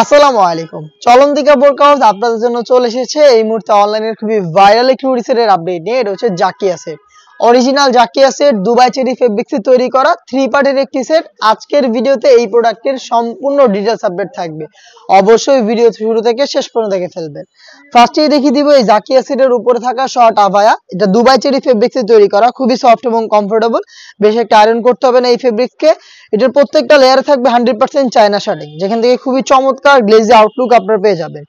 আসসালামু আলাইকুম। চলন্তিকা বোরকা হাউস আপনাদের জন্য চলে এসেছে এই মুহূর্তে অনলাইনের খুবই ভাইরাল একটি হুডি সেটের আপডেট নিয়ে। এটা হচ্ছে Zakia set, original Zakia set, Dubai cherry ফেব্রিক্সে তৈরি করা 3 পার্টের একটি সেট। আজকের ভিডিওতে এই প্রোডাক্টের সম্পূর্ণ ডিটেইলস আপডেট থাকবে, অবশ্যই ভিডিও শুরু থেকে শেষ পর্যন্ত দেখে ফেলবেন। ফার্স্টেই দেখিয়ে দিব এই জাকিয়া সেটের উপরে থাকা শর্ট আভায়া। এটা দুবাই চেরি ফেব্রিক্সে তৈরি করা, খুবই সফট এবং কমফোর্টেবল, বেশি একটা আয়রন করতে হবে না এই ফেব্রিক্সকে। এটার প্রত্যেকটা লেয়ারে থাকবে 100% চায়না শার্টিং, যেখান থেকে খুবই চমৎকার গ্লেজি আউটলুক আপনারা পেয়ে যাবেন।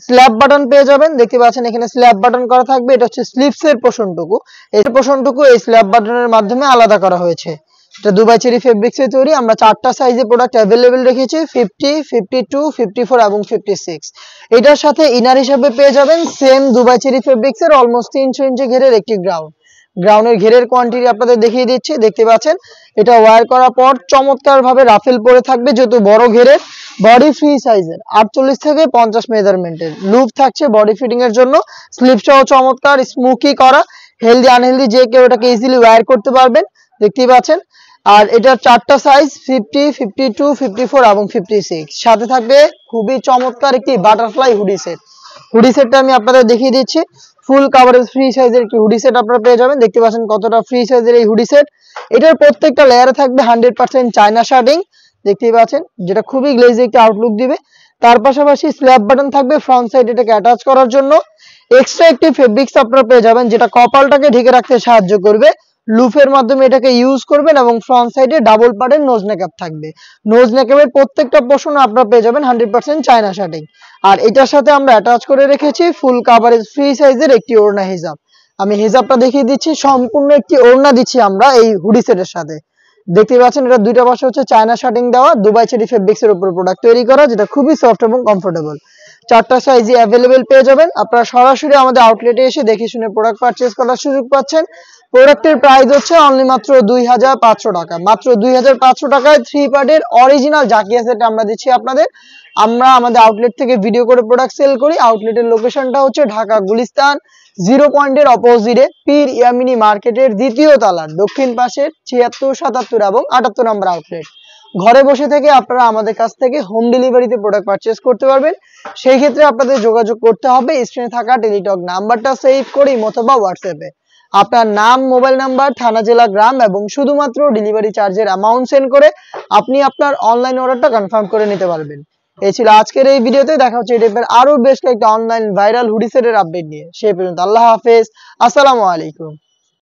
স্ল্যাব বাটন পেয়ে যাবেন, দেখতে পাচ্ছেন এখানে স্ল্যাব বাটন করা থাকবে। এটা হচ্ছে স্লিভসের পোর্শনটুকু, এই পোর্শনটুকু এই স্ল্যাব বাটনের মাধ্যমে আলাদা করা হয়েছে। এটা দুবাই চেরি ফেব্রিক্সে তৈরি। আমরা 4টা সাইজে প্রোডাক্ট অ্যাভেলেবেল রেখেছি, 50, 52, 54 এবং 56। এটার সাথে ইনার হিসেবে পেয়ে যাবেন সেম দুবাই চেরি ফেব্রিক্সের অলমোস্ট 300 ইঞ্চি ঘেরের একটি গ্রাউন্ডের ঘেরের কোয়ান্টিটি আপনাদের দেখিয়ে দিচ্ছি। দেখতে পাচ্ছেন এটা ওয়্যার করার পর চমৎকার ভাবে রাফেল পরে থাকবে, যেহেতু বড় ঘেরের, বডি ফ্রি সাইজের 48 থেকে 50 মেজারমেন্টের লুপ থাকছে বডি ফিটিং এর জন্য। স্লিপসটাও চমৎকার স্মুকি করা, হেলদি আনহেলদি যে কেউ এটাকে ইজিলি ওয়্যার করতে পারবেন, দেখতেই পাচ্ছেন। আর এটার 4টা সাইজ 50, 52, 54 এবং 56। সাথে থাকবে খুবই চমৎকার একটি বাটারফ্লাই হুডি সেট। হুডি সেটটা আমি আপনাদের দেখিয়ে দিচ্ছি। ফুল কাভারেজ ফ্রি সাইজের একটি হুডি সেট আপনারা পেয়ে যাবেন। দেখতে পাচ্ছেন কতটা ফ্রি সাইজের এই হুডি সেট। এটার প্রত্যেকটা লেয়ারে থাকবে 100% চায়না শার্টিং, দেখতেই পাচ্ছেন, যেটা খুবই গ্লেজি একটা আউটলুক দিবে। তার পাশাপাশি স্ল্যাব বাটন থাকবে ফ্রন্ট সাইড এটাকে অ্যাটাচ করার জন্য। এক্সট্রা একটি ফেব্রিক্স আপনারা পেয়ে যাবেন, যেটা কপালটাকে ঢেকে রাখতে সাহায্য করবে। লুফের মাধ্যমে এটাকে ইউজ করবেন এবং ফ্রন্ট সাইডে ডাবল পার্টের নোজ নেকআপ থাকবে। নোজ নেকআপের প্রত্যেকটা পোর্শন আপনারা পেয়ে যাবেন 100% চায়না শার্টিং। আর এটার সাথে আমরা অ্যাটাচ করে রেখেছি ফুল কাভারেজ ফ্রি সাইজের একটি ওড়না হিজাব। আমি হিজাবটা দেখিয়ে দিচ্ছি, সম্পূর্ণ একটি ওড়না দিচ্ছি আমরা এই হুডি সেটের সাথে। দেখতে পাচ্ছেন এটা দুইটা পাশে হচ্ছে চায়না শার্টিং দেওয়া, দুবাই চেরি ফেব্রিক্স এর উপর প্রোডাক্ট তৈরি করা, যেটা খুবই সফট এবং কমফোর্টেবল। 4টা সাইজই অ্যাভেলেবেল পেয়ে যাবেন। আপনারা সরাসরি আমাদের আউটলেটে এসে দেখে শুনে প্রোডাক্ট পারচেজ করার সুযোগ পাচ্ছেন। প্রোডাক্টের প্রাইস হচ্ছে অনলি মাত্র 2500 টাকা। মাত্র 2500 টাকায় 3 পার্টের অরিজিনাল জাকিয়া সেট আমরা দিচ্ছি আপনাদের। আমরা আমাদের আউটলেট থেকে ভিডিও করে প্রোডাক্ট সেল করি। আউটলেটের লোকেশনটা হচ্ছে ঢাকা গুলিস্তান 0 পয়েন্টের অপোজিটে পীর ইয়ামিনী মার্কেটের দ্বিতীয় তলার দক্ষিণ পাশের 76, 77 এবং 78 নম্বর আউটলেট। ঘরে বসে থেকে আপনারা আমাদের কাছ থেকে হোম ডেলিভারিতে প্রোডাক্ট পারচেজ করতে পারবেন। সেই ক্ষেত্রে আপনাদের যোগাযোগ করতে হবে স্ক্রিনে থাকা টেলিটক নাম্বারটা সেভ করে অথবা হোয়াটসঅ্যাপে আপনার নাম, মোবাইল নাম্বার, থানা, জেলা, গ্রাম এবং শুধুমাত্র ডেলিভারি চার্জের অ্যামাউন্ট সেন্ড করে আপনি আপনার অনলাইন অর্ডারটা কনফার্ম করে নিতে পারবেন। এই ছিল আজকের এই ভিডিওতে। দেখা হচ্ছে এই টাইপের আরো বেশ কয়েকটা অনলাইন ভাইরাল হুডি সেটের আপডেট নিয়ে। সেই পর্যন্ত আল্লাহ হাফেজ, আসসালামু আলাইকুম।